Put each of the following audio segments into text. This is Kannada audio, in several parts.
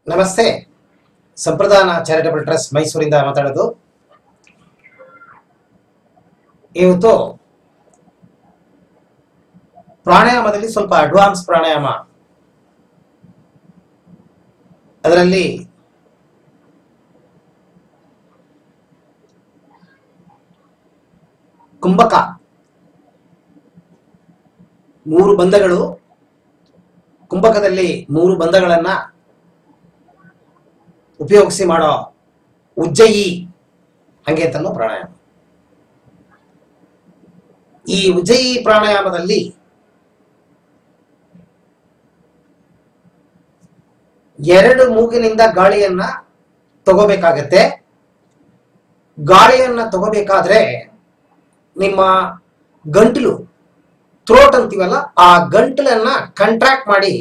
ನಮಸ್ತೆ. ಸಂಪ್ರದಾನ ಚಾರಿಟಬಲ್ ಟ್ರಸ್ಟ್ ಮೈಸೂರಿಂದ ಮಾತಾಡೋದು. ಇವತ್ತು ಪ್ರಾಣಾಯಾಮದಲ್ಲಿ ಸ್ವಲ್ಪ ಅಡ್ವಾನ್ಸ್ ಪ್ರಾಣಾಯಾಮ, ಅದರಲ್ಲಿ ಕುಂಭಕ, 3 ಬಂಧಗಳು, ಕುಂಭಕದಲ್ಲಿ 3 ಬಂಧಗಳನ್ನ ಉಪಯೋಗಿಸಿ ಮಾಡೋ ಉಜ್ಜಯಿ ಹಂಗೆ ಅಂತನೋ ಪ್ರಾಣಾಯಾಮ. ಈ ಉಜ್ಜಯಿ ಪ್ರಾಣಾಯಾಮದಲ್ಲಿ ಎರಡು ಮೂಗಿನಿಂದ ಗಾಳಿಯನ್ನ ತಗೋಬೇಕಾಗತ್ತೆ. ಗಾಳಿಯನ್ನ ತಗೋಬೇಕಾದ್ರೆ ನಿಮ್ಮ ಗಂಟಲು, ಥ್ರೋಟ್ ಅಂತೀವಲ್ಲ, ಆ ಗಂಟಲನ್ನ ಕಂಟ್ರಾಕ್ಟ್ ಮಾಡಿ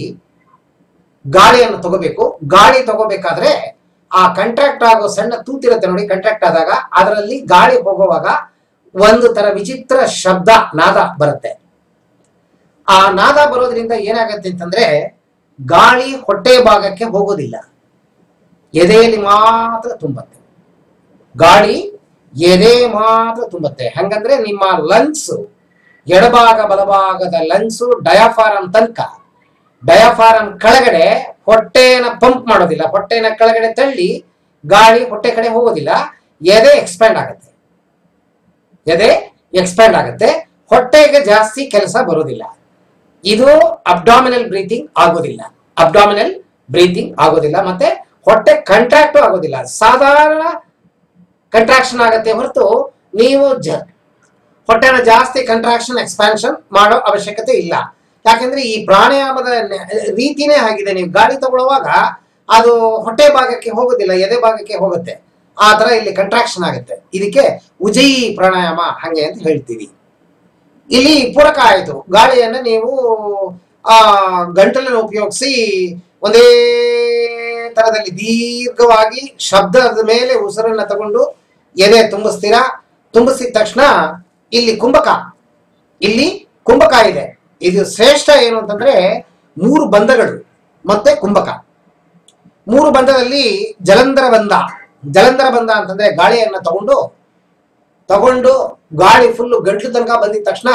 ಗಾಳಿಯನ್ನು ತಗೋಬೇಕು. ಗಾಳಿ ತಗೋಬೇಕಾದ್ರೆ ಆ ಕಂಟ್ರಾಕ್ಟ್ ಆಗೋ ಸಣ್ಣ ತೂತಿರುತ್ತೆ ನೋಡಿ, ಕಂಟ್ರಾಕ್ಟ್ ಆದಾಗ ಅದರಲ್ಲಿ ಗಾಳಿ ಹೋಗುವಾಗ ಒಂದು ತರ ವಿಚಿತ್ರ ಶಬ್ದ, ನಾದ ಬರುತ್ತೆ. ಆ ನಾದ ಬರೋದ್ರಿಂದ ಏನಾಗತ್ತೆ ಅಂತಂದ್ರೆ ಗಾಳಿ ಹೊಟ್ಟೆ ಭಾಗಕ್ಕೆ ಹೋಗೋದಿಲ್ಲ, ಎದೆಯಲ್ಲಿ ಮಾತ್ರ ತುಂಬತ್ತೆ. ಗಾಳಿ ಎದೆ ಮಾತ್ರ ತುಂಬತ್ತೆ. ಹಂಗಂದ್ರೆ ನಿಮ್ಮ ಲಂಗ್ಸ್, ಎಡಭಾಗ ಬಲಭಾಗದ ಲಂಗ್ಸು ಡಯಾಫಾರಂ ತನಕ, ಡಯಾಫಾರಂ ಕೆಳಗಡೆ ಹೊಟ್ಟೆನ ಪಂಪ್ ಮಾಡೋದಿಲ್ಲ, ಹೊಟ್ಟೆನ ಕೆಳಗಡೆ ತಳ್ಳಿ ಗಾಳಿ ಹೊಟ್ಟೆ ಕಡೆ ಹೋಗೋದಿಲ್ಲ. ಎದೆ ಎಕ್ಸ್ಪ್ಯಾಂಡ್ ಆಗುತ್ತೆ, ಎದೆ ಎಕ್ಸ್ಪ್ಯಾಂಡ್ ಆಗುತ್ತೆ, ಹೊಟ್ಟೆಗೆ ಜಾಸ್ತಿ ಕೆಲಸ ಬರೋದಿಲ್ಲ. ಇದು ಅಬ್ಡಾಮಿನಲ್ ಬ್ರೀತಿಂಗ್ ಆಗೋದಿಲ್ಲ, ಅಬ್ಡಾಮಿನಲ್ ಬ್ರೀತಿಂಗ್ ಆಗೋದಿಲ್ಲ. ಮತ್ತೆ ಹೊಟ್ಟೆ ಕಂಟ್ರಾಕ್ಟ್ ಆಗೋದಿಲ್ಲ, ಸಾಧಾರಣ ಕಂಟ್ರಾಕ್ಷನ್ ಆಗತ್ತೆ ಹೊರತು ನೀವು ಹೊಟ್ಟೆನ ಜಾಸ್ತಿ ಕಂಟ್ರಾಕ್ಷನ್ ಎಕ್ಸ್ಪ್ಯಾನ್ಷನ್ ಮಾಡೋ ಅವಶ್ಯಕತೆ ಇಲ್ಲ. ಯಾಕಂದ್ರೆ ಈ ಪ್ರಾಣಾಯಾಮದ ರೀತಿನೇ ಆಗಿದೆ. ನೀವು ಗಾಳಿ ತಗೊಳ್ಳುವಾಗ ಅದು ಹೊಟ್ಟೆ ಭಾಗಕ್ಕೆ ಹೋಗೋದಿಲ್ಲ, ಎದೆ ಭಾಗಕ್ಕೆ ಹೋಗುತ್ತೆ. ಆ ತರ ಇಲ್ಲಿ ಕಂಟ್ರಾಕ್ಷನ್ ಆಗುತ್ತೆ. ಇದಕ್ಕೆ ಉಜ್ಜಯಿ ಪ್ರಾಣಾಯಾಮ ಹಂಗೆ ಅಂತ ಹೇಳ್ತೀವಿ. ಇಲ್ಲಿ ಪೂರಕ ಆಯಿತು. ಗಾಳಿಯನ್ನ ನೀವು ಗಂಟಲನ್ನು ಉಪಯೋಗಿಸಿ ಒಂದೇ ತರದಲ್ಲಿ ದೀರ್ಘವಾಗಿ ಶಬ್ದದ ಮೇಲೆ ಉಸಿರನ್ನ ತಗೊಂಡು ಎದೆ ತುಂಬಿಸ್ತೀರಾ. ತುಂಬಿಸಿದ ತಕ್ಷಣ ಇಲ್ಲಿ ಕುಂಭಕ ಇದೆ. ಇದು ಶ್ರೇಷ್ಠ ಏನು ಅಂತಂದ್ರೆ 3 ಬಂಧಗಳು ಮತ್ತೆ ಕುಂಭಕ. 3 ಬಂಧದಲ್ಲಿ ಜಲಂಧರ ಬಂಧ ಅಂತಂದ್ರೆ ಗಾಳಿಯನ್ನ ತಗೊಂಡು ಗಾಳಿ ಫುಲ್ ಗಂಟ್ಲು ತನಕ ಬಂದಿದ ತಕ್ಷಣ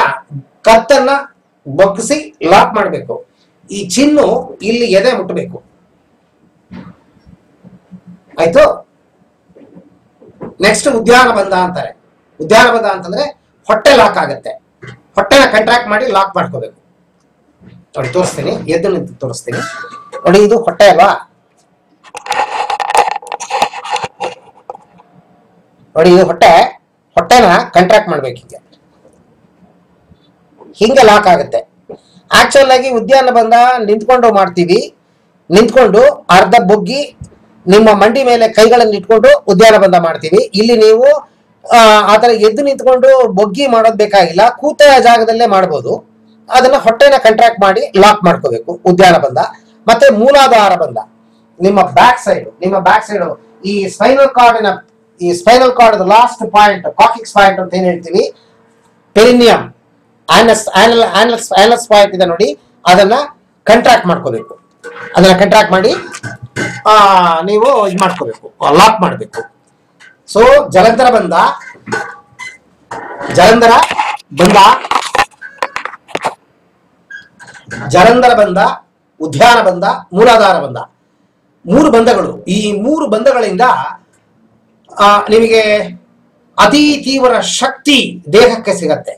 ಕತ್ತನ್ನ ಬಗ್ಗಿಸಿ ಲಾಕ್ ಮಾಡಬೇಕು. ಈ ಚಿನ್ನು ಇಲ್ಲಿ ಎದೆ ಮುಟ್ಟಬೇಕು. ಆಯ್ತು. ನೆಕ್ಸ್ಟ್ ಉದ್ಯಾನ ಬಂಧ ಅಂತಾರೆ. ಉದ್ಯಾನ ಬಂಧ ಅಂತಂದ್ರೆ ಹೊಟ್ಟೆ ಲಾಕ್ ಆಗತ್ತೆ. ಹೊಟ್ಟೆನ ಕಂಟ್ರಾಕ್ಟ್ ಮಾಡಿ ಲಾಕ್ ಮಾಡ್ಕೋಬೇಕು. ನೋಡಿ ತೋರಿಸ್ತೀನಿ, ಎದ್ದು ನಿಂತು ತೋರಿಸ್ತೀನಿ ನೋಡಿ. ಇದು ಹೊಟ್ಟೆ ಅಲ್ವಾ? ನೋಡಿ, ಇದು ಹೊಟ್ಟೆನ ಕಂಟ್ರಾಕ್ಟ್ ಮಾಡ್ಬೇಕು. ಹಿಂಗೆ ಲಾಕ್ ಆಗುತ್ತೆ. ಆಕ್ಚುಲ್ ಆಗಿ ಉದ್ಯಾನ ಬಂಧ ನಿಂತ್ಕೊಂಡು ಮಾಡ್ತೀವಿ. ನಿಂತ್ಕೊಂಡು ಅರ್ಧ ಬೊಗ್ಗಿ ನಿಮ್ಮ ಮಂಡಿ ಮೇಲೆ ಕೈಗಳನ್ನು ಇಟ್ಕೊಂಡು ಉದ್ಯಾನ ಬಂಧ ಮಾಡ್ತೀವಿ. ಇಲ್ಲಿ ನೀವು ಆತರ ಎದ್ದು ನಿಂತ್ಕೊಂಡು ಬೊಗ್ಗಿ ಮಾಡೋದ್ ಬೇಕಾಗಿಲ್ಲ, ಕೂತ ಜಾಗದಲ್ಲೇ ಮಾಡ್ಬೋದು. ಅದನ್ನ ಹೊಟ್ಟೆನ ಕಂಟ್ರಾಕ್ಟ್ ಮಾಡಿ ಲಾಕ್ ಮಾಡ್ಕೋಬೇಕು, ಉದ್ಯಾನ ಬಂಧ. ಮತ್ತೆ ಮೂಲಾಧಾರ ಬಂಧ, ನಿಮ್ಮ ಬ್ಯಾಕ್ ಸೈಡ್ ಈ spinal cord last point, coccyx point ಅಂತ ಏನ್ ಹೇಳ್ತೀವಿ, ಪೆರಿನಿಯಂ, ಆನಸ್ ಪಾಯಿಂಟ್ ಇದೆ ನೋಡಿ, ಅದನ್ನ ಕಂಟ್ರಾಕ್ಟ್ ಮಾಡ್ಕೋಬೇಕು. ಅದನ್ನ ಕಂಟ್ರಾಕ್ಟ್ ಮಾಡಿ ನೀವು ಇದು ಮಾಡ್ಕೋಬೇಕು, ಲಾಕ್ ಮಾಡಬೇಕು. ಸೊ ಜಲಂಧರ ಬಂಧ, ಉದ್ಯಾನ ಬಂಧ, ಮೂಲಾಧಾರ ಬಂಧ, 3 ಬಂಧಗಳು. ಈ 3 ಬಂಧಗಳಿಂದ ನಿಮಗೆ ಅತಿ ತೀವ್ರ ಶಕ್ತಿ ದೇಹಕ್ಕೆ ಸಿಗತ್ತೆ.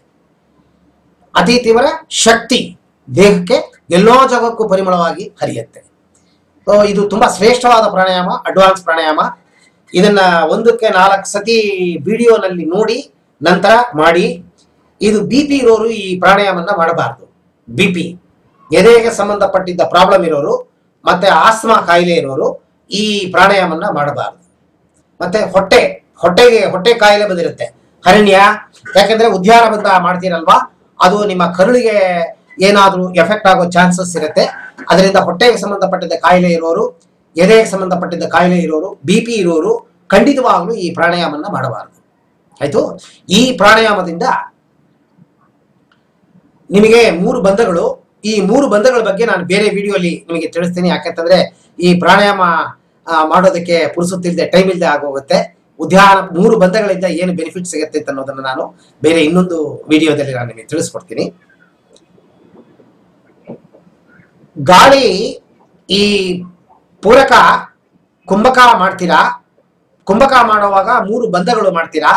ಅತಿ ತೀವ್ರ ಶಕ್ತಿ ದೇಹಕ್ಕೆ ಎಲ್ಲೋ ಜಾಗಕ್ಕೂ ಪರಿಮಳವಾಗಿ ಹರಿಯುತ್ತೆ. ಇದು ತುಂಬಾ ಶ್ರೇಷ್ಠವಾದ ಪ್ರಾಣಾಯಾಮ, ಅಡ್ವಾನ್ಸ್ ಪ್ರಾಣಾಯಾಮ. ಇದನ್ನ 1ಕ್ಕೆ 4 ಸತಿ ವಿಡಿಯೋನಲ್ಲಿ ನೋಡಿ ನಂತರ ಮಾಡಿ. ಇದು BP ಇರೋರು ಈ ಪ್ರಾಣಾಯಾಮನ ಮಾಡಬಾರ್ದು. BP, ಎದೆಗೆ ಸಂಬಂಧಪಟ್ಟಿದ್ದ ಪ್ರಾಬ್ಲಮ್ ಇರೋರು ಮತ್ತೆ ಆಸ್ಮಾ ಕಾಯಿಲೆ ಇರೋರು ಈ ಪ್ರಾಣಾಯಾಮನ ಮಾಡಬಾರ್ದು. ಮತ್ತೆ ಹೊಟ್ಟೆ ಕಾಯಿಲೆ ಬಂದಿರುತ್ತೆ, ಹರ್ನಿಯ. ಯಾಕಂದ್ರೆ ಉದ್ಯಾನ ಬಂಧ ಮಾಡ್ತೀರಲ್ವಾ, ಅದು ನಿಮ್ಮ ಕರುಳಿಗೆ ಏನಾದ್ರೂ ಎಫೆಕ್ಟ್ ಆಗೋ ಚಾನ್ಸಸ್ ಇರುತ್ತೆ. ಅದರಿಂದ ಹೊಟ್ಟೆಗೆ ಸಂಬಂಧಪಟ್ಟಿದ್ದ ಕಾಯಿಲೆ ಇರೋರು, ಎದೆಗೆ ಸಂಬಂಧಪಟ್ಟಿದ್ದ ಕಾಯಿಲೆ ಇರೋರು, BP ಇರೋರು ಖಂಡಿತವಾಗ್ಲೂ ಈ ಪ್ರಾಣಾಯಾಮನ ಮಾಡಬಾರದು. ಆಯ್ತು. ಈ ಪ್ರಾಣಾಯಾಮದಿಂದ ನಿಮಗೆ 3 ಬಂಧಗಳು, ಈ 3 ಬಂಧಗಳ ಬಗ್ಗೆ ನಾನು ಬೇರೆ ವಿಡಿಯೋಲಿ ನಿಮಗೆ ತಿಳಿಸ್ತೀನಿ. ಯಾಕಂತಂದ್ರೆ ಈ ಪ್ರಾಣಾಯಾಮ ಮಾಡೋದಕ್ಕೆ ಪುರುಸುತ್ತಿಲ್ಲದೆ ಟೈಮ್ ಇಲ್ಲದೆ ಆಗೋಗುತ್ತೆ. ಉದ್ಯಾನ 3 ಬಂಧಗಳಿಂದ ಏನು ಬೆನಿಫಿಟ್ ಸಿಗುತ್ತೆ ಅಂತ ಅನ್ನೋದನ್ನು ನಾನು ಬೇರೆ ಇನ್ನೊಂದು ವಿಡಿಯೋದಲ್ಲಿ ನಾನು ನಿಮಗೆ ತಿಳಿಸ್ಕೊಡ್ತೀನಿ. ಗಾಳಿ ಈ ಪೂರಕ ಕುಂಭಕ ಮಾಡ್ತೀರಾ, ಕುಂಭಕ ಮಾಡುವಾಗ 3 ಬಂಧಗಳು ಮಾಡ್ತೀರಾ.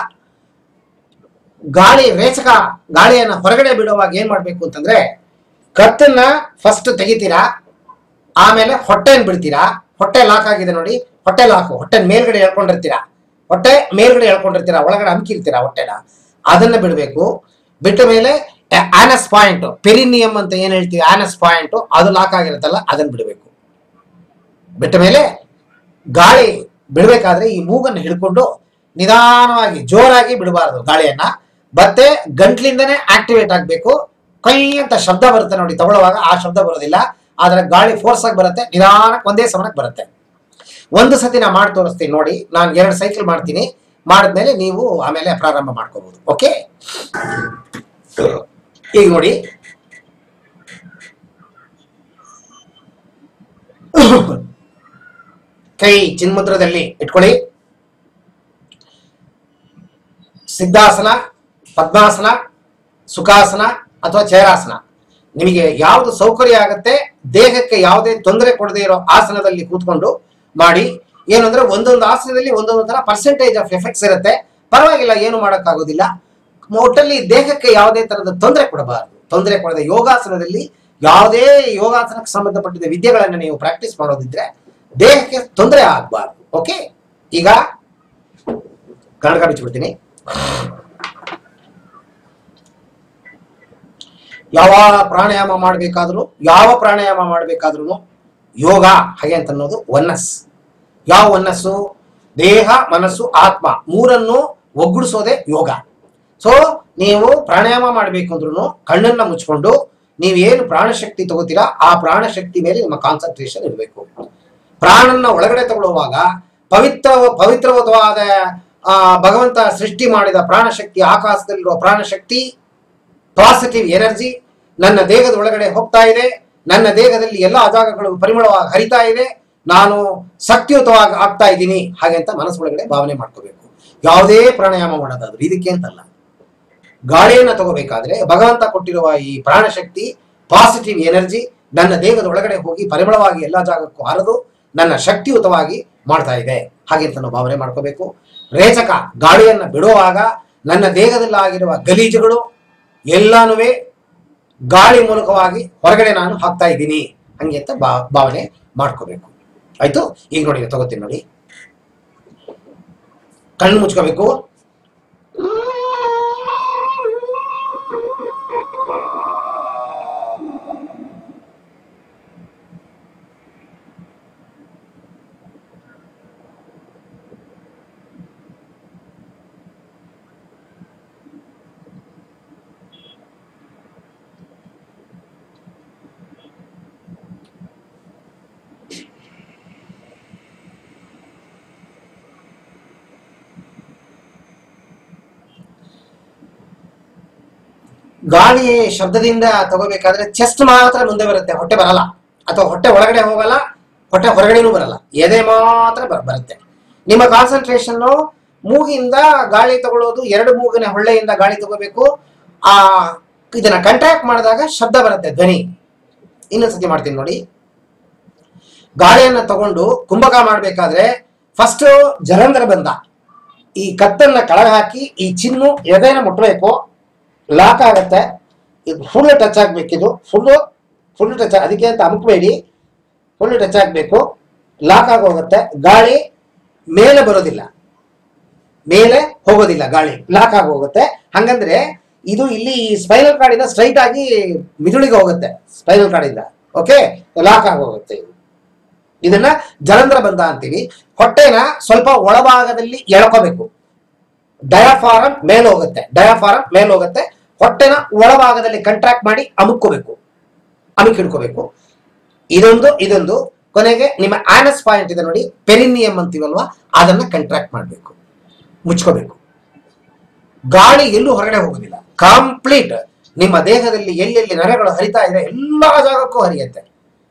ಗಾಳಿ ರೇಚಕ ಗಾಳಿಯನ್ನ ಹೊರಗಡೆ ಬಿಡುವಾಗ ಏನ್ ಮಾಡ್ಬೇಕು ಅಂತಂದ್ರೆ ಕತ್ತನ್ನ ಫಸ್ಟ್ ತೆಗಿತೀರಾ, ಆಮೇಲೆ ಹೊಟ್ಟೆಯನ್ನು ಬಿಡ್ತೀರಾ. ಹೊಟ್ಟೆ ಲಾಕ್ ಆಗಿದೆ ನೋಡಿ, ಹೊಟ್ಟೆ ಲಾಕು, ಹೊಟ್ಟೆ ಮೇಲ್ಗಡೆ ಹೇಳ್ಕೊಂಡಿರ್ತೀರಾ, ಹೊಟ್ಟೆ ಮೇಲ್ಗಡೆ ಹೇಳ್ಕೊಂಡಿರ್ತೀರಾ, ಒಳಗಡೆ ಅಮ್ಕಿರ್ತೀರಾ ಹೊಟ್ಟೆನ, ಅದನ್ನ ಬಿಡಬೇಕು. ಬಿಟ್ಟ ಮೇಲೆ ಆನಸ್ ಪಾಯಿಂಟ್, ಪೆರಿನಿಯಂ ಅಂತ ಏನ್ ಹೇಳ್ತೀವಿ, ಆನಸ್ ಪಾಯಿಂಟ್ ಅದು ಲಾಕ್ ಆಗಿರುತ್ತಲ್ಲ ಅದನ್ನ ಬಿಡಬೇಕು. ಬಿಟ್ಟ ಮೇಲೆ ಗಾಳಿ ಬಿಡಬೇಕಾದ್ರೆ ಈ ಮೂಗನ್ನು ಹಿಡ್ಕೊಂಡು ನಿಧಾನವಾಗಿ ಜೋರಾಗಿ ಬಿಡಬಾರದು ಗಾಳಿಯನ್ನ. ಮತ್ತೆ ಗಂಟ್ಲಿಂದನೇ ಆಕ್ಟಿವೇಟ್ ಆಗಬೇಕು. ಕೈ ಅಂತ ಶಬ್ದ ಬರುತ್ತೆ ನೋಡಿ ತಗೊಳ್ಳುವಾಗ, ಆ ಶಬ್ದ ಬರೋದಿಲ್ಲ, ಆದ್ರೆ ಗಾಳಿ ಫೋರ್ಸ್ ಆಗಿ ಬರುತ್ತೆ, ನಿಧಾನಕ್ಕೆ ಒಂದೇ ಸಮನಕ್ಕೆ ಬರುತ್ತೆ. ಒಂದು ಸತಿ ನಾ ಮಾಡಿ ತೋರಿಸ್ತೀನಿ ನೋಡಿ. ನಾನು 2 ಸೈಕಲ್ ಮಾಡ್ತೀನಿ, ಮಾಡಿದ್ಮೇಲೆ ನೀವು ಆಮೇಲೆ ಪ್ರಾರಂಭ ಮಾಡ್ಕೋಬಹುದು. ಓಕೆ, ಈಗ ನೋಡಿ. ಕೈ ಚಿನ್ಮುದ್ರದಲ್ಲಿ ಇಟ್ಕೊಳ್ಳಿ. ಸಿದ್ಧಾಸನ, ಪದ್ಮಾಸನ, ಸುಖಾಸನ ಅಥವಾ ಚೇರಾಸನ, ನಿಮಗೆ ಯಾವುದು ಸೌಕರ್ಯ ಆಗುತ್ತೆ, ದೇಹಕ್ಕೆ ಯಾವುದೇ ತೊಂದರೆ ಕೊಡದೇ ಇರೋ ಆಸನದಲ್ಲಿ ಕೂತ್ಕೊಂಡು ಮಾಡಿ. ಏನಂದ್ರೆ ಒಂದೊಂದು ಆಸನದಲ್ಲಿ ಒಂದೊಂದು ತರ ಪರ್ಸೆಂಟೇಜ್ ಆಫ್ ಎಫೆಕ್ಟ್ಸ್ ಇರುತ್ತೆ, ಪರವಾಗಿಲ್ಲ, ಏನು ಮಾಡೋಕ್ಕಾಗೋದಿಲ್ಲ. ಒಟ್ಟಲ್ಲಿ ದೇಹಕ್ಕೆ ಯಾವುದೇ ತರದ ತೊಂದರೆ ಕೊಡಬಾರದು. ತೊಂದರೆ ಕೊಡದ ಯೋಗಾಸನದಲ್ಲಿ ಯಾವುದೇ ಯೋಗಾಸನಕ್ಕೆ ಸಂಬಂಧಪಟ್ಟಿದ ವಿದ್ಯೆಗಳನ್ನು ನೀವು ಪ್ರಾಕ್ಟೀಸ್ ಮಾಡೋದಿದ್ರೆ ದೇಹಕ್ಕೆ ತೊಂದರೆ ಆಗಬಾರ್ದು. ಓಕೆ, ಈಗ ಕನ್ನಡಕ ಬಿಚ್ಚಿಬಿಡ್ತೀನಿ. ಯಾವ ಪ್ರಾಣಾಯಾಮ ಮಾಡಬೇಕಾದ್ರೂ ಯೋಗ ಹಾಗೆ ಅಂತ ಅನ್ನೋದು ಒನ್ನಸ್. ಯಾವ ಒನ್ನಸ್ಸು? ದೇಹ, ಮನಸ್ಸು, ಆತ್ಮ ಮೂರನ್ನು ಒಗ್ಗೂಡಿಸೋದೇ ಯೋಗ. ಸೊ ನೀವು ಪ್ರಾಣಾಯಾಮ ಮಾಡಬೇಕು ಅಂದ್ರೂ ಕಣ್ಣನ್ನ ಮುಚ್ಕೊಂಡು ನೀವೇನು ಪ್ರಾಣಶಕ್ತಿ ತಗೋತೀರಾ ಆ ಪ್ರಾಣಶಕ್ತಿ ಮೇಲೆ ನಿಮ್ಮ ಕಾನ್ಸಂಟ್ರೇಷನ್ ಇರಬೇಕು. ಪ್ರಾಣನ್ನ ಒಳಗಡೆ ತಗೊಳ್ಳುವಾಗ ಪವಿತ್ರವಾದ ಭಗವಂತ ಸೃಷ್ಟಿ ಮಾಡಿದ ಪ್ರಾಣಶಕ್ತಿ, ಆಕಾಶದಲ್ಲಿರುವ ಪ್ರಾಣಶಕ್ತಿ, ಪಾಸಿಟಿವ್ ಎನರ್ಜಿ ನನ್ನ ದೇಹದ ಒಳಗಡೆ ಹೋಗ್ತಾ ಇದೆ. ನನ್ನ ದೇಹದಲ್ಲಿ ಎಲ್ಲ ಜಾಗಗಳು ಪರಿಮಳವಾಗಿ ಹರಿತಾ ಇದೆ. ನಾನು ಶಕ್ತಿಯುತವಾಗಿ ಆಗ್ತಾ ಇದ್ದೀನಿ ಹಾಗೆ ಅಂತ ಮನಸ್ಸೊಳಗಡೆ ಭಾವನೆ ಮಾಡ್ಕೋಬೇಕು. ಯಾವುದೇ ಪ್ರಾಣಾಯಾಮ ಮಾಡೋದಾದ್ರು ಇದಕ್ಕೆ ಅಂತಲ್ಲ. ಗಾಳಿಯನ್ನ ತಗೋಬೇಕಾದ್ರೆ ಭಗವಂತ ಕೊಟ್ಟಿರುವ ಈ ಪ್ರಾಣಶಕ್ತಿ, ಪಾಸಿಟಿವ್ ಎನರ್ಜಿ ನನ್ನ ದೇಹದ ಒಳಗಡೆ ಹೋಗಿ ಪರಿಮಳವಾಗಿ ಎಲ್ಲ ಜಾಗಕ್ಕೂ ಹರಿದು ನನ್ನ ಶಕ್ತಿಯುತವಾಗಿ ಮಾಡ್ತಾ ಇದೆ ಹಾಗೆ ಅಂತ ನಾವು ಭಾವನೆ ಮಾಡ್ಕೋಬೇಕು. ರೇಚಕ ಗಾಳಿಯನ್ನ ಬಿಡುವಾಗ ನನ್ನ ದೇಹದಲ್ಲಾಗಿರುವ ಗಲೀಜುಗಳು ಎಲ್ಲಾನು ಗಾಳಿ ಮೂಲಕವಾಗಿ ಹೊರಗಡೆ ನಾನು ಹಾಕ್ತಾ ಇದ್ದೀನಿ ಹಂಗೆ ಅಂತ ಭಾವನೆ ಮಾಡ್ಕೋಬೇಕು. ಆಯ್ತು, ಈಗ ನೋಡಿ ತಗೋತೀನಿ ನೋಡಿ. ಕಣ್ಣು ಮುಚ್ಕೋಬೇಕು. ಗಾಳಿ ಶಬ್ದದಿಂದ ತಗೋಬೇಕಾದ್ರೆ ಚೆಸ್ಟ್ ಮಾತ್ರ ಮುಂದೆ ಬರುತ್ತೆ, ಹೊಟ್ಟೆ ಬರಲ್ಲ, ಅಥವಾ ಹೊಟ್ಟೆ ಒಳಗಡೆ ಹೋಗಲ್ಲ, ಹೊಟ್ಟೆ ಹೊರಗಡೆನೂ ಬರಲ್ಲ, ಎದೆ ಮಾತ್ರ ಬರುತ್ತೆ. ನಿಮ್ಮ ಕಾನ್ಸಂಟ್ರೇಷನ್ ಮೂಗಿಂದ ಗಾಳಿ ತಗೊಳ್ಳೋದು, 2 ಮೂಗಿನ ಹೊಳ್ಳೆಯಿಂದ ಗಾಳಿ ತಗೋಬೇಕು. ಇದನ್ನ ಕಂಟ್ರಾಕ್ಟ್ ಮಾಡಿದಾಗ ಶಬ್ದ ಬರುತ್ತೆ, ಧ್ವನಿ. ಇನ್ನೊಂದ್ಸತಿ ಮಾಡ್ತೀನಿ ನೋಡಿ. ಗಾಳಿಯನ್ನ ತಗೊಂಡು ಕುಂಭಕ ಮಾಡ್ಬೇಕಾದ್ರೆ ಫಸ್ಟ್ ಜಲಂಧರ ಬಂಧ, ಈ ಕತ್ತನ್ನ ಕೆಳಗೆ ಹಾಕಿ ಈ ಚಿನ್ನು ಎದೆನ ಮುಟ್ಟಬೇಕು, ಲಾಕ್ ಆಗತ್ತೆ. ಇದು ಫುಲ್ ಟಚ್ ಆಗ್ಬೇಕಿದು, ಫುಲ್ ಟಚ್, ಅದಕ್ಕೆ ಅಂತ ಅಮುಕ್ಬೇಡಿ, ಫುಲ್ ಟಚ್ ಆಗ್ಬೇಕು, ಲಾಕ್ ಆಗಿ ಹೋಗುತ್ತೆ. ಗಾಳಿ ಮೇಲೆ ಬರೋದಿಲ್ಲ, ಮೇಲೆ ಹೋಗೋದಿಲ್ಲ, ಗಾಳಿ ಲಾಕ್ ಆಗಿ ಹೋಗುತ್ತೆ. ಹಂಗಂದ್ರೆ ಇದು ಇಲ್ಲಿ ಸ್ಪೈನಲ್ ಕಾರ್ಡಿಂದ ಸ್ಟ್ರೈಟ್ ಆಗಿ ಮಿದುಳಿಗೆ ಹೋಗುತ್ತೆ, ಸ್ಪೈನಲ್ ಕಾರ್ಡಿಂದ. ಓಕೆ, ಲಾಕ್ ಆಗಿ ಹೋಗುತ್ತೆ. ಇದನ್ನ ಜಲಂಧರ ಬಂಧ ಅಂತೀವಿ. ಹೊಟ್ಟೆನ ಸ್ವಲ್ಪ ಒಳಭಾಗದಲ್ಲಿ ಎಳ್ಕೋಬೇಕು, ಡಯಾಫಾರಮ್ ಮೇಲೆ ಹೋಗುತ್ತೆ, ಹೊಟ್ಟೆನ ಒಳಭಾಗದಲ್ಲಿ ಕಂಟ್ರಾಕ್ಟ್ ಮಾಡಿ ಅಮುಕ್ಕೋಬೇಕು, ಹಿಡ್ಕೋಬೇಕು. ಇದೊಂದು ಕೊನೆಗೆ ನಿಮ್ಮ ಆನಸ್ ಪಾಯಿಂಟ್ ಇದೆ ನೋಡಿ, ಪೆರಿನಿಯಂ ಅಂತೀವಲ್ವಾ, ಅದನ್ನ ಕಂಟ್ರಾಕ್ಟ್ ಮಾಡಬೇಕು, ಮುಚ್ಕೋಬೇಕು. ಗಾಳಿ ಎಲ್ಲೂ ಹೊರಗಡೆ ಹೋಗೋದಿಲ್ಲ, ಕಂಪ್ಲೀಟ್ ನಿಮ್ಮ ದೇಹದಲ್ಲಿ ಎಲ್ಲೆಲ್ಲಿ ನರಗಳು ಹರಿತಾ ಇದೆ ಎಲ್ಲಾ ಜಾಗಕ್ಕೂ ಹರಿಯುತ್ತೆ.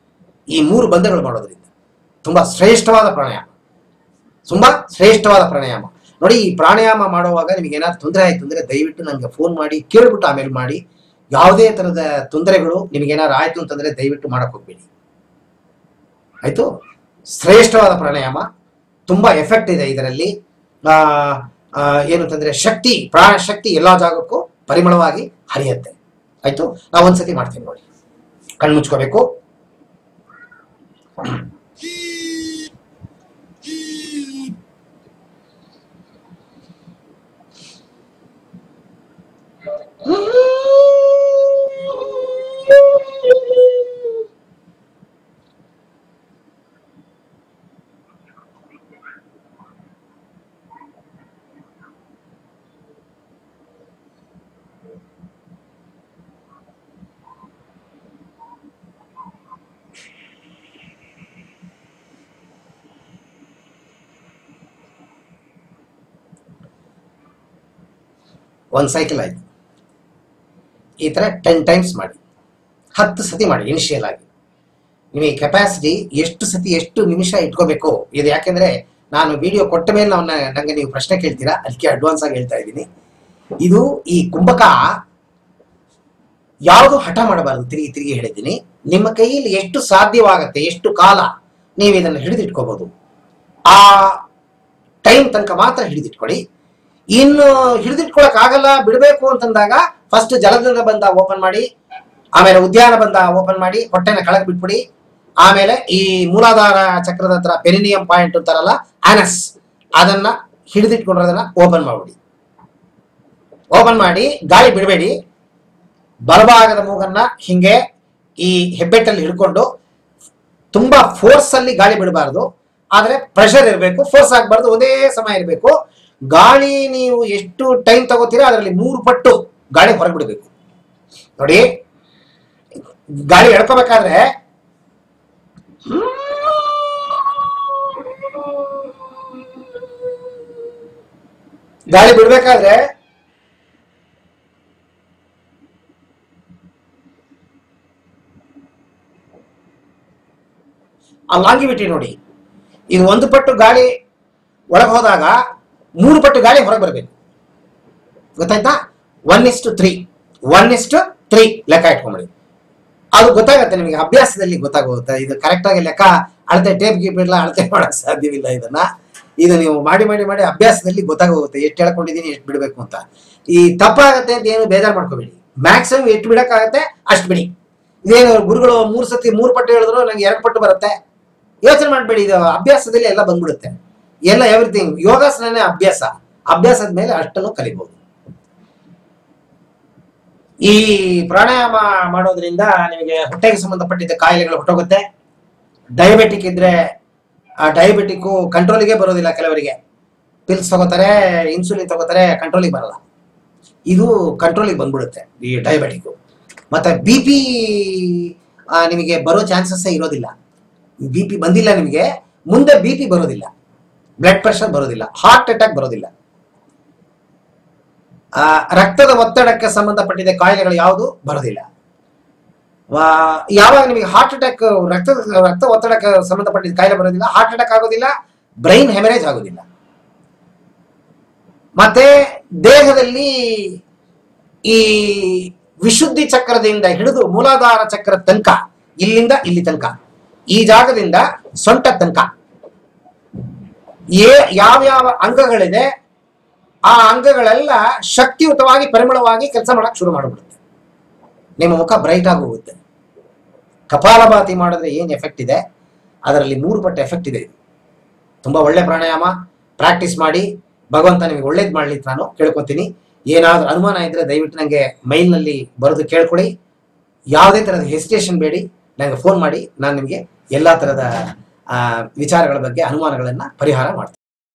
ಈ 3 ಬಂಧಗಳು ಮಾಡೋದ್ರಿಂದ ತುಂಬಾ ಶ್ರೇಷ್ಠವಾದ ಪ್ರಾಣಾಯಾಮ. ತುಂಬಾ ಶ್ರೇಷ್ಠವಾದ ಪ್ರಾಣಾಯಾಮ. ನೋಡಿ, ಈ ಪ್ರಾಣಾಯಾಮ ಮಾಡುವಾಗ ನಿಮಗೆ ಏನಾದ್ರು ತೊಂದರೆ ಆಯ್ತು ಅಂದ್ರೆ ದಯವಿಟ್ಟು ನನಗೆ ಫೋನ್ ಮಾಡಿ ಕೇಳ್ಬಿಟ್ಟು ಆಮೇಲೆ ಮಾಡಿ. ಯಾವುದೇ ತರದ ತೊಂದರೆಗಳು ನಿಮಗೇನಾದ್ರು ಆಯ್ತು ಅಂತಂದ್ರೆ ದಯವಿಟ್ಟು ಮಾಡಕ್ ಹೋಗ್ಬೇಡಿ, ಆಯ್ತು. ಶ್ರೇಷ್ಠವಾದ ಪ್ರಾಣಾಯಾಮ, ತುಂಬಾ ಎಫೆಕ್ಟ್ ಇದೆ ಇದರಲ್ಲಿ. ಏನು ಅಂತಂದ್ರೆ ಶಕ್ತಿ, ಪ್ರಾಣ ಶಕ್ತಿ ಎಲ್ಲಾ ಜಾಗಕ್ಕೂ ಪರಿಮಳವಾಗಿ ಹರಿಯುತ್ತೆ, ಆಯ್ತು. ನಾವು ಒಂದ್ಸತಿ ಮಾಡ್ತೀನಿ ನೋಡಿ. ಕಣ್ಣು ಮುಚ್ಕೋಬೇಕು. ಒಂದು ಸೈಕಲ್ ಆಯ್ತು. ಈ ತರ 10 ಟೈಮ್ಸ್ ಮಾಡಿ, 10 ಸತಿ ಮಾಡಿ. ಇನಿಷಿಯಲ್ ಆಗಿ ನಿಮಗೆ ಕೆಪಾಸಿಟಿ ಎಷ್ಟು ಸತಿ ಎಷ್ಟು ನಿಮಿಷ ಇಟ್ಕೋಬೇಕು ಇದು. ಯಾಕೆಂದ್ರೆ ನಾನು ವಿಡಿಯೋ ಕೊಟ್ಟ ಮೇಲೆ ನಂಗೆ ನೀವು ಪ್ರಶ್ನೆ ಕೇಳ್ತೀರಾ, ಅದಕ್ಕೆ ಅಡ್ವಾನ್ಸ್ ಆಗಿ ಹೇಳ್ತಾ ಇದ್ದೀನಿ. ಇದು ಈ ಕುಂಭಕ ಯಾವುದು ಹಠ ಮಾಡಬಾರದು. ತಿರುಗಿ ತಿರುಗಿ ಹೇಳಿದ್ದೀನಿ. ನಿಮ್ಮ ಕೈಯಲ್ಲಿ ಎಷ್ಟು ಸಾಧ್ಯವಾಗತ್ತೆ, ಎಷ್ಟು ಕಾಲ ನೀವು ಇದನ್ನು ಹಿಡಿದಿಟ್ಕೋಬಹುದು, ಆ ಟೈಮ್ ತನಕ ಮಾತ್ರ ಹಿಡಿದಿಟ್ಕೊಳ್ಳಿ. ಇನ್ನು ಹಿಡಿದಿಟ್ಕೊಳಕ್ ಆಗಲ್ಲ, ಬಿಡಬೇಕು ಅಂತಂದಾಗ ಫಸ್ಟ್ ಜಲದಿಂದ ಬಂದ ಓಪನ್ ಮಾಡಿ, ಆಮೇಲೆ ಉದ್ಯಾನ ಬಂದ ಓಪನ್ ಮಾಡಿ, ಹೊಟ್ಟೆನ ಕೆಳಗೆ ಬಿಟ್ಬಿಡಿ. ಆಮೇಲೆ ಈ ಮೂಲಾಧಾರ ಚಕ್ರದ ಹತ್ರ ಪೆರಿನಿಯಂ ಪಾಯಿಂಟ್ ಅಂತಾರಲ್ಲ, ಆನಸ್, ಅದನ್ನ ಹಿಡಿದಿಟ್ಕೊಂಡಿರೋದನ್ನ ಓಪನ್ ಮಾಡ್ಬಿಡಿ. ಓಪನ್ ಮಾಡಿ ಗಾಳಿ ಬಿಡಬೇಡಿ. ಬಲಭಾಗದ ಮೂಗನ್ನ ಹಿಂಗೆ ಈ ಹೆಬ್ಬೆಟ್ಟಲ್ಲಿ ಹಿಡ್ಕೊಂಡು ತುಂಬಾ ಫೋರ್ಸ್ ಅಲ್ಲಿ ಗಾಳಿ ಬಿಡಬಾರ್ದು, ಆದ್ರೆ ಪ್ರೆಷರ್ ಇರಬೇಕು, ಫೋರ್ಸ್ ಆಗಬಾರ್ದು, ಒಂದೇ ಸಮಯ ಇರಬೇಕು. ಗಾಳಿ ನೀವು ಎಷ್ಟು ಟೈಮ್ ತಗೋತೀರಾ ಅದರಲ್ಲಿ 3 ಪಟ್ಟು ಗಾಳಿ ಹೊರಗೆ ಬಿಡಬೇಕು. ನೋಡಿ, ಗಾಳಿ ಎಳ್ಕೋಬೇಕಾದ್ರೆ ಗಾಳಿ ಬಿಡ್ಬೇಕಾದ್ರೆ ಆ ಲಾಂಗಿವಿಟಿ ನೋಡಿ, ಇದು 1 ಪಟ್ಟು ಗಾಳಿ ಒಳಗೆ ಹೋದಾಗ 3 ಪಟ್ಟು ಗಾಳಿ ಹೊರಗೆ ಬರಬೇಕು. ಗೊತ್ತಾಯ್ತಾ? 1:3 1:3 ಲೆಕ್ಕ ಇಟ್ಕೊಂಬಿಡಿ. ಅದು ಗೊತ್ತಾಗತ್ತೆ ನಿಮಗೆ, ಅಭ್ಯಾಸದಲ್ಲಿ ಗೊತ್ತಾಗುತ್ತೆ. ಇದು ಕರೆಕ್ಟ್ ಆಗಿ ಲೆಕ್ಕ ಅಳತೆ ಟೇಪ್ ಗೀಪ್ ಎಲ್ಲ ಅಳತೆ ಮಾಡಕ್ ಸಾಧ್ಯವಿಲ್ಲ. ಇದು ನೀವು ಮಾಡಿ ಮಾಡಿ ಮಾಡಿ ಅಭ್ಯಾಸದಲ್ಲಿ ಗೊತ್ತಾಗೋಗುತ್ತೆ ಎಷ್ಟು ಹೇಳ್ಕೊಂಡಿದ್ದೀನಿ, ಎಷ್ಟು ಬಿಡಬೇಕು ಅಂತ. ಈ ತಪ್ಪಾಗತ್ತೆ ಅಂತ ಏನು ಬೇಜಾರು ಮಾಡ್ಕೋಬೇಡಿ. ಮ್ಯಾಕ್ಸಿಮಮ್ ಎಷ್ಟು ಬಿಡಕ್ಕಾಗತ್ತೆ ಅಷ್ಟು ಬಿಡಿ. ಇದೇನು ಗುರುಗಳು 3 ಸತಿ 3 ಪಟ್ಟು ಹೇಳಿದ್ರು ನಂಗೆ 2 ಪಟ್ಟು ಬರುತ್ತೆ, ಯೋಚನೆ ಮಾಡಬೇಡಿ. ಇದು ಅಭ್ಯಾಸದಲ್ಲಿ ಎಲ್ಲ ಬಂದ್ಬಿಡುತ್ತೆ. ಎಲ್ಲ ಎವ್ರಿಥಿಂಗ್ ಯೋಗಾಸನನೇ ಅಭ್ಯಾಸ. ಅಭ್ಯಾಸದ ಮೇಲೆ ಅಷ್ಟನ್ನು ಕಲಿಬಹುದು. ಈ ಪ್ರಾಣಾಯಾಮ ಮಾಡೋದ್ರಿಂದ ನಿಮಗೆ ಹೊಟ್ಟೆಗೆ ಸಂಬಂಧಪಟ್ಟಿದ್ದ ಕಾಯಿಲೆಗಳು ಹೊಟ್ಟೋಗುತ್ತೆ. ಡಯಾಬಿಟಿಕ್ ಇದ್ರೆ ಆ ಡಯಾಬಿಟಿಕ್ ಕಂಟ್ರೋಲಿಗೆ ಬರೋದಿಲ್ಲ. ಕೆಲವರಿಗೆ ಪಿಲ್ಸ್ ತಗೋತಾರೆ, ಇನ್ಸುಲಿನ್ ತಗೋತಾರೆ, ಕಂಟ್ರೋಲಿಗೆ ಬರಲ್ಲ. ಇದು ಕಂಟ್ರೋಲಿಗೆ ಬಂದ್ಬಿಡುತ್ತೆ ಈ ಡಯಾಬಿಟಿಕ್. ಮತ್ತೆ BP ನಿಮಗೆ ಬರೋ ಚಾನ್ಸಸ್ ಇರೋದಿಲ್ಲ. BP ಬಂದಿಲ್ಲ ನಿಮಗೆ, ಮುಂದೆ BP ಬರೋದಿಲ್ಲ, ಬ್ಲಡ್ ಪ್ರೆಷರ್ ಬರೋದಿಲ್ಲ, ಹಾರ್ಟ್ ಅಟ್ಯಾಕ್ ಬರೋದಿಲ್ಲ. ರಕ್ತದ ಒತ್ತಡಕ್ಕೆ ಸಂಬಂಧಪಟ್ಟಿದ್ದ ಕಾಯಿಲೆಗಳು ಯಾವುದು ಬರೋದಿಲ್ಲ. ಯಾವಾಗ ನಿಮಗೆ ಹಾರ್ಟ್ ಅಟ್ಯಾಕ್, ರಕ್ತ ಒತ್ತಡಕ್ಕೆ ಸಂಬಂಧಪಟ್ಟಿದ್ದ ಕಾಯಿಲೆ ಬರೋದಿಲ್ಲ, ಹಾರ್ಟ್ ಅಟ್ಯಾಕ್ ಆಗೋದಿಲ್ಲ, ಬ್ರೈನ್ ಹೆಮರೇಜ್ ಆಗೋದಿಲ್ಲ. ಮತ್ತೆ ದೇಹದಲ್ಲಿ ಈ ವಿಶುದ್ಧಿ ಚಕ್ರದಿಂದ ಹಿಡಿದು ಮೂಲಾಧಾರ ಚಕ್ರ ತನಕ, ಇಲ್ಲಿಂದ ಇಲ್ಲಿ ತನಕ, ಈ ಜಾಗದಿಂದ ಸೊಂಟ ತನಕ ಯಾವ್ಯಾವ ಅಂಗಗಳಿದೆ ಆ ಅಂಗಗಳೆಲ್ಲ ಶಕ್ತಿಯುತವಾಗಿ ಪರಿಮಳವಾಗಿ ಕೆಲಸ ಮಾಡಕ್ ಶುರು ಮಾಡಿಬಿಡುತ್ತೆ. ನಿಮ್ಮ ಮುಖ ಬ್ರೈಟ್ ಆಗಿ ಹೋಗುತ್ತೆ. ಕಪಾಲಭಾತಿ ಮಾಡಿದ್ರೆ ಏನ್ ಎಫೆಕ್ಟ್ ಇದೆ ಅದರಲ್ಲಿ 3 ಪಟ್ಟು ಎಫೆಕ್ಟ್ ಇದೆ. ತುಂಬಾ ಒಳ್ಳೆ ಪ್ರಾಣಾಯಾಮ, ಪ್ರಾಕ್ಟೀಸ್ ಮಾಡಿ. ಭಗವಂತ ನಿಮಗೆ ಒಳ್ಳೇದು ಮಾಡ್ಲಿಕ್ಕೆ ನಾನು ಕೇಳ್ಕೊತೀನಿ. ಏನಾದ್ರೂ ಅನುಮಾನ ಇದ್ರೆ ದಯವಿಟ್ಟು ನನಗೆ ಮೈಲ್ನಲ್ಲಿ ಬರೆದು ಕೇಳ್ಕೊಳ್ಳಿ. ಯಾವುದೇ ತರಹದ ಹೆಸಿಟೇಷನ್ ಬೇಡಿ, ನನಗೆ ಫೋನ್ ಮಾಡಿ. ನಾನು ನಿಮಗೆ ಎಲ್ಲಾ ತರಹದ ವಿಚಾರಗಳ ಬಗ್ಗೆ ಅನುಮಾನಗಳನ್ನ ಪರಿಹಾರ ಮಾಡ್ತೀನಿ.